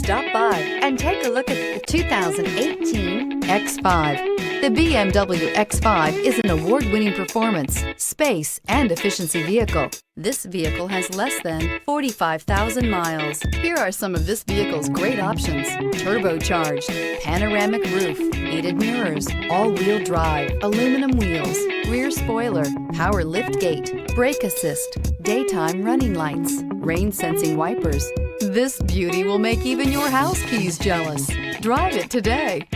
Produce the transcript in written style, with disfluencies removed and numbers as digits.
Stop by and take a look at the 2018 X5. The BMW X5 is an award-winning performance, space, and efficiency vehicle. This vehicle has less than 45,000 miles. Here are some of this vehicle's great options: turbocharged, panoramic roof, heated mirrors, all-wheel drive, aluminum wheels, rear spoiler, power lift gate, brake assist, daytime running lights, rain-sensing wipers. This beauty will make even your house keys jealous. Drive it today.